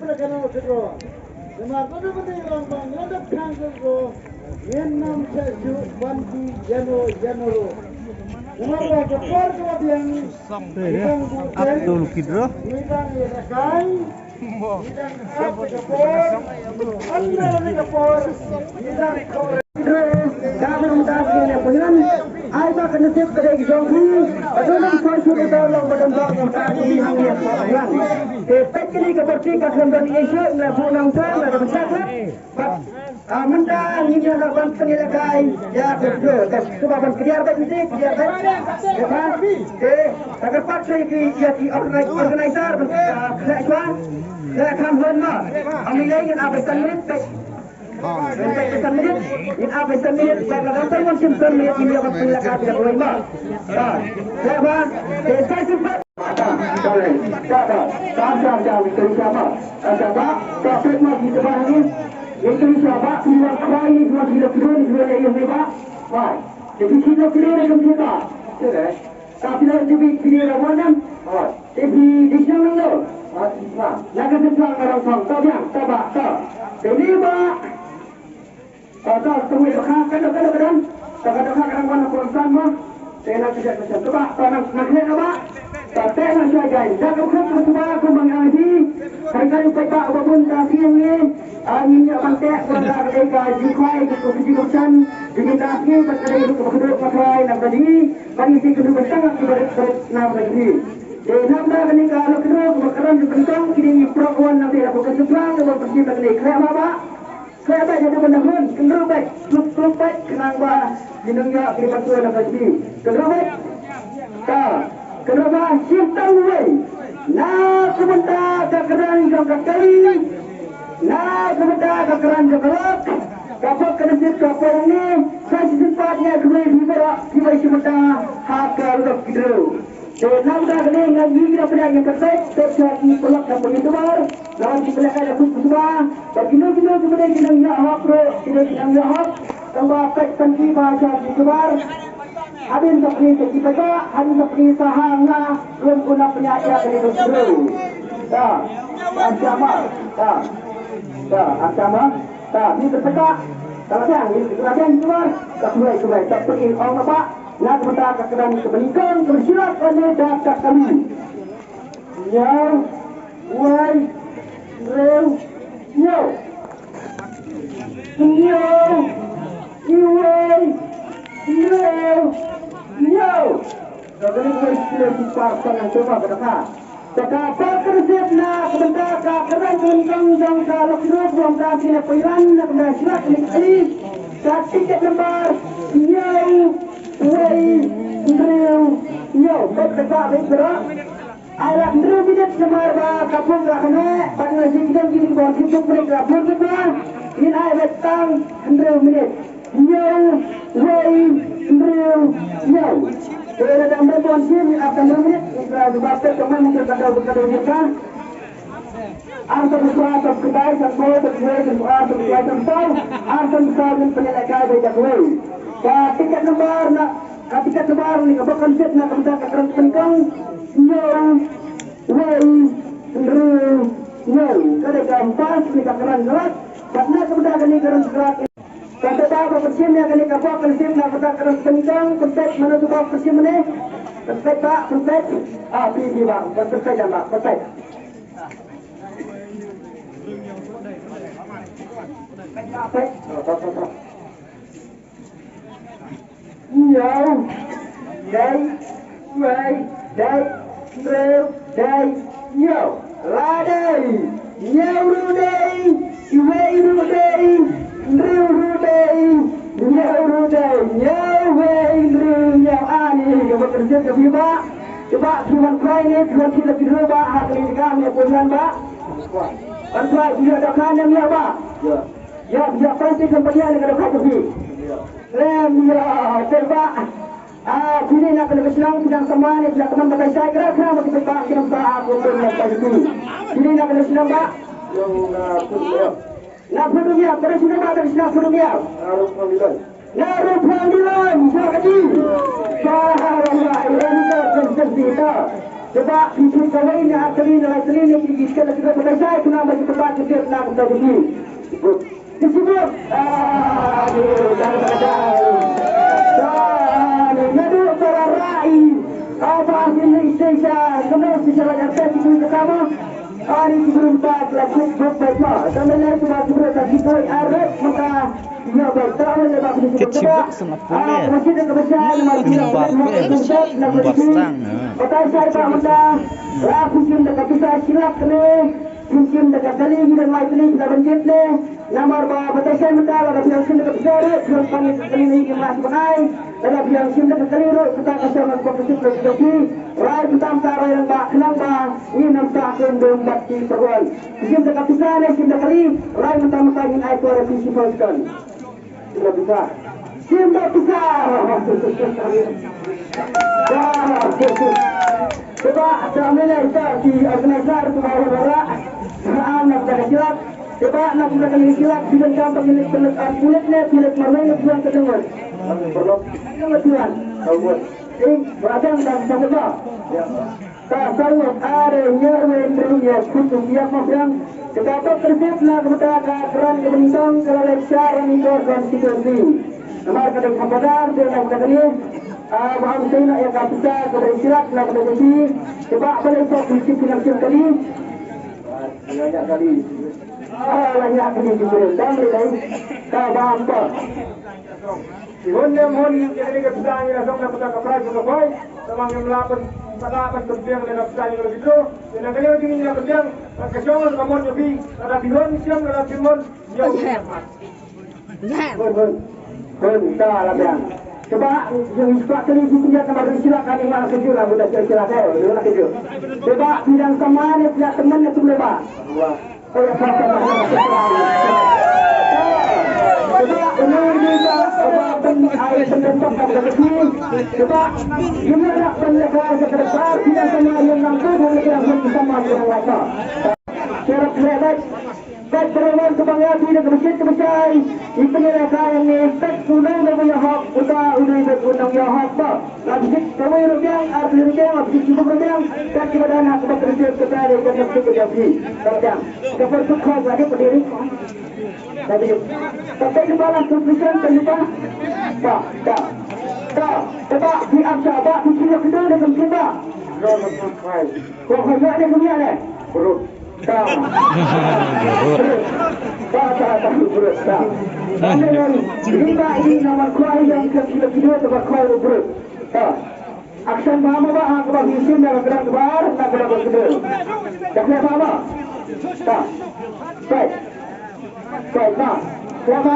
Abdul Kidro. Mentang ini lakukan penilaian ya betul. Sebabkan kejar tadi kejar tadi. Agar paksa di organizer berkesan. Saya akan hormat. Ambilai yang apa sangat. Yang apa sangat. Kalau datang macam sangat ini apa penilaian tidak boleh mak. Saya saya sempat. Boleh. Sama jauh itu siapa? Siapa? Kapit mati sebarang ini. Itu siapa? Siapa krai dua kilo yang hebat. Wah, jadi kilo yang hebat. Sudah. Tapi kalau jadi kilo rawan, jadi di sana lo. Laga tentang orang sang, tahu yang, tahu. Jadi bah, tahu semua bekak kadang-kadang, kadang-kadang mana kurang mah. Saya nak kerja macam tu bah, nak apa? Tapi nak jaga. Jangan kau semua aku mengaji. Kadang-kadang kita apapun tapi ini. Ini pantai orang mereka jukai keputusan dimintakan pada itu kepada pakai nama ini bagi si kedua sangat nama ini. Nama ini kalau kedua makanan diberikan kini perempuan nanti aku kesebelah kalau pergi balik kerja apa jadi benar-benar kedua baik klub baik kenapa jenengnya kiriman tuan nama ini kedua baik kedua cinta gue nah sebentar kekeran jangka kali. Nah, sebentar kekeran jokolok. Kapal kedua kapal ini saya sempatnya dua dua sebentar hakar untuk kita. Dan nampak ini ngaji kita punya yang terbaik. Terjadi pelak dan begitu bar. Lawan kita lihat ada pun semua. Berkilo-kilo kemudian kita lihat hak bro, kita lihat hak. Tambah pek tangki bahasa begitu bar. Hadin seperti kita, hadin seperti sahangnya belum guna penyakit dari bro. Dah, ancaman, dah. Agama, ini terpecah. Kalau ini kemudian keluar, kemudian tak pergi orang apa? Nak sebentar kekeran kebeningan, bersilat oleh data kami. Nyau, wai, rew, nyau, nyau, iwai, rew, nyau. Kalau ini bersilat di partai yang coba berdekat. Kakak kerja nak sebentar kekeran kebeningan jangka lokal buang kasih nak pilihan nak bersilat ini. Tiket lembar, nyau. Wei, Andrew, yo, betul betul. Ayah Andrew bidat semar ba kapung rakne, pada jingkang jingkang bawah hidup mereka berdepan. Ini ayah betang Andrew bidat. Yo, Wei, Andrew, yo. Kalau ada ambil bawah sini, akan berminat. Jika dibaca teman mungkin kadang berkata mereka. Arsan besar terkait sampai terkait semua terkait sampai arsan besar dan penyelesaian dari Wei. Tiket lembar nak, tiket lembar ni apa konsep nak kita akan tengkang, yo, wei, yo, kada gampas ni kakaran gerak, karena kita akan ikaran gerak. Kata apa persen ni akan ikapa konsep nak kita akan tengkang, konsep mana tu apa persen ni? Konsep tak, konsep, pilih bang, konsep saja bang, konsep. Yo, day, way, day, real, day, yo, lady, yo, day, way, day, real, day, yo, day, yo, way, real, yo, ani, kamu kerja ke Viva, coba cuma kau ini, cuma kita tidur bah, hari ini kami punya bah, antuai dia ada kan yang ya bah, ya, dia pasti kembali dengan kau tu. Ya, coba. Sini nak kena bersenang sedang teman ni sedang teman pakai saya kira kenapa kita pak kita aku punya pada sini. Sini nak kena senang pak. Nak perlu dia, terus sudah ada senang perlu dia. Naruh panggilan, jadi. Subhanallah, ini kita. Coba isi kawin ni akali ni sekali ni kita pakai saya kenapa kita pak kecil nak berdiri. Disebut. Jangan berjauh. Ngadu para rai. Abah Indonesia. Kemudian secara nyata itu pertama. Hari berempat laku berapa? Sambil cuma berapa kita arif maka dia bertahan lepas itu. Kecibuk sangat boleh. Masih ada kebesaran Kota saya Pak Menda. Laku sim dekat kita silap kene. Sim dekat kali dan mai kali kita benjit le. Nomor Kota saya Menda ada yang sim dekat besar. Belum kami kali ini kelas penai. Ada yang sim dekat kali kita kasih orang kompetisi lagi. Rai kita antara yang bak kenang bang. Ini nampak kendung bakti perwan. Sim dekat kita ni sim dekat kali. Rai mentah-mentah ingin air kuara visi firstkan. Sudah bisa. Sim dekat kita. Coba alhamdulillah kita di organizer kemarin nak pada silap. Coba nak mulakan silap dengan gampang ini kulitnya kulit marmanya buang ke dengar. Perlu tuan. Ini berada dalam sama. Tak tahu ada yang dunia kutu dia macam kita tertib nak kita keran kebencian kalau lecture ini konstitusi. Nomor kadang kabar dia nak kata Bahan saya nak yang kapita berisirat nak berdiri. Coba boleh sok prinsip finansial kali. Banyak kali. Banyak kali juga. Dan boleh tak faham apa. Mohon jadi kapita ni langsung dapat kapal juga boy. Tamang yang melapan kerjaan dan kapita ni kalau gitu. Dan kali ini ni kerjaan kesiongan kamu lebih ada bihon siang ada bihon. Bon, dah lah biang. Coba yang sebab kali punya kamar silakan yang mana kerja lah budak silakan dia nak kerja. Coba bidang sama ni punya teman yang tu boleh bah. Coba ini kita air penentok pada kecil. Coba gimana nak pendekat sekedar bidang sama yang nampak boleh kita bersama dengan lama. Cara kreatif. Baik perempuan kebanggaan tidak kebesaran. Itu yang ni tak sunai dan punya hak. Udah berguna punya hak tak. Lagi kami rupiah, arti rupiah, abis cukup rupiah. Tak kepada anak kita tersiap kepada kerja kerja. Kerja. Dapat sukses lagi berdiri. Tapi kepala keputusan terlupa. Tak. Coba di Absabak di sini kita dengan kita. Kau kerja ni punya ni. Perut. Tak berut. Ini nomor kuai yang kedua tempat kuai berut. Aksan faham apa? Aku bagi sim dalam gerak kebar, tak boleh berkedua. Tak boleh faham apa? Tak. Baik. Tak. Siapa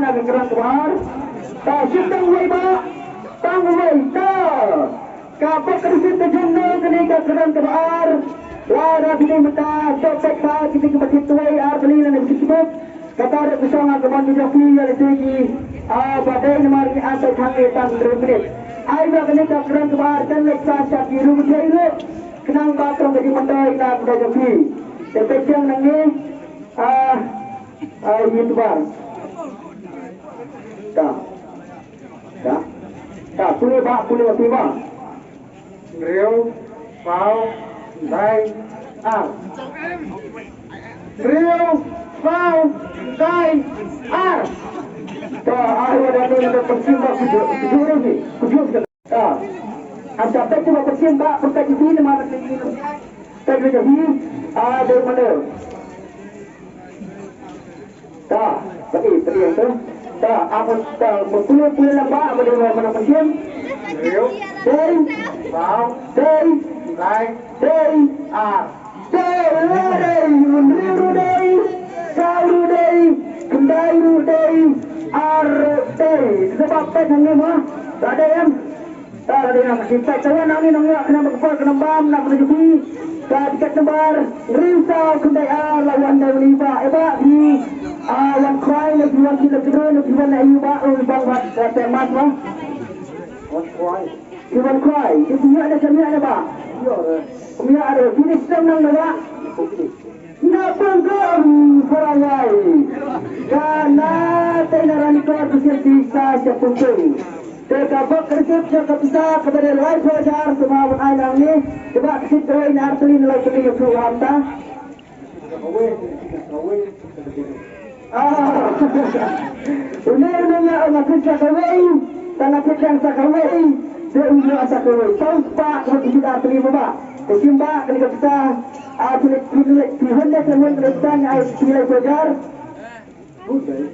nak gerak kebar? Tak. Simpang waiba. Tangguh tak. Kapal kerja terjun kenika keran kebar. Lara bini mata topek pa kita kembali tuai beli dan disebut kata ada bersama kembali jafi yang tinggi. Badai nomor ini ada tangga tangga menit. Ayo kenika keran kebar dan leksa cakap rumah saya kenang batrong dari mata ina pada jafi. Terpecah nangi itu bar. Tak boleh waktu bang. Rio, Pau, Dai, Ar. Rio, Pau, Dai, Ar. Ayo ada yang bersimbah kujur ni, kujur kan? Anda tak cuma bersimbah perkara ini mana ini? Tak boleh jadi ada mana? Tak, bagi yang tu. Tak, apa tak berpuluh lembah mana bersimbah? Rio, Dai, Pau, Dai, Dai, Ar. Dai, Dai, Ar, Dai. Sebab pet ni mah, tak ada yang kita tahu nak ni kena berkepal kena bam nak menuju dekat tembar risau kendai lawan dari liba di yang krai lebih wan kita kedua lebih wan ayu ba bang temat mah Iwan krai itu ada kami ba kami ada finish senang ba nak pengam perangai karena tenaran itu bisa siapun Terkabut kerjip cakap bisa kepada lain pelajar semua ayam ni. Coba kita ini arti nilai kini keluar dah. Ini orang kerja kawai, tanah kerja kawai. Sehingga asa kawai. Sampai kita tidak terima bah. Kesimba kini kita pilihan dia semua teruskan nilai pelajar.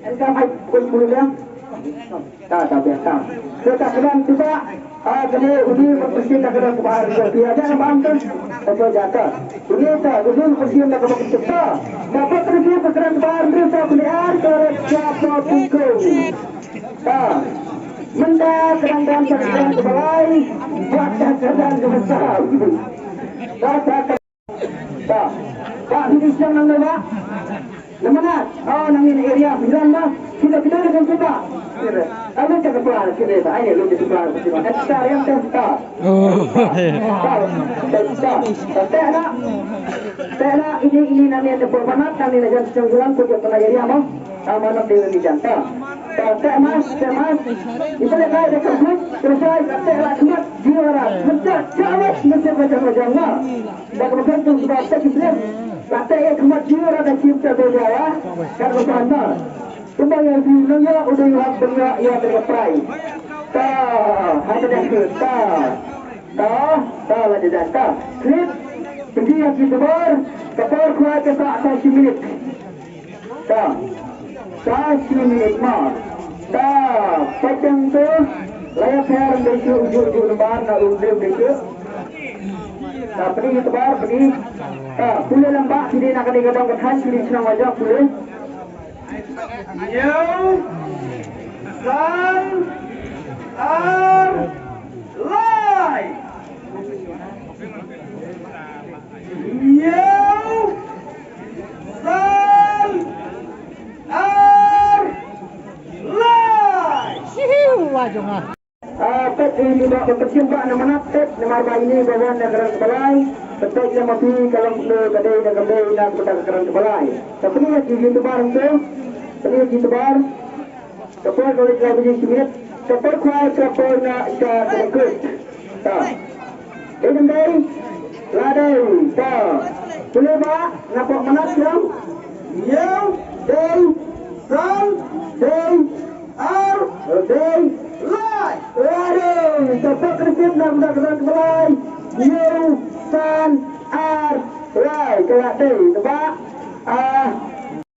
Engkau hai pun dia. Tak biasa. Sekarang juga kami uji berpasti tak kena kebahar biasa banten atau jatuh. Ini tak uji berpasti nak kebahar kita. Dapat terus perkara kebahar berita belian kerja siapa pukul. Tak. Menda kerandang kerandang kebalai buat kerandang besar. Tak. Pak ini siang nang lemak. Lemanat. Oh nang ini area bilang dah. Kita dengan kita. Kalau cakap pelan kita tak ini lu di pelan kita. Ekstra yang testa. Tena ini namanya bermanat kami nak jangan jalan pun kita nak area mau. Amanah di janta. Mas. Itu lekar dekat klub. Selesai kata lakmat juara. Mencat cawat mesti macam-macam lah. Dah bergantung sebab tak kita. Kata lakmat juara dan cipta berjaya. Kan bertanda. Kembali yang diulang udah yang bengak yang terlepai. Ada dah ke? Lagi dah. Klip pergi yang kita kapal kuat ke tak 1 minit. 1 minit mah. Pacang tu layak hair desu ujung lembar nak undang desu. Pergi tebar pergi. Pulih lembak sini nak kena gadang ketan sini senang wajah pulih. You sun are light. You sun are light. Wajah. Pet ini bawa berkecimpah nama pet nama ini bawa negara kebalai. Betul yang mati kalau kedai dan kedai nak kita kerana kebalai. Tapi ni yang barang tu. Ini kita bar, kapal kalau kita beli simit, kapal kuat kapal nak ikat terkut, tak. Ini dari ladai, tak. Boleh tak? Nampak mana siang? Yang, day, sun, day, air, day, light. Aduh, kapal kerjip nak kita kebalai. Yang, sun, air, light. Kelak day.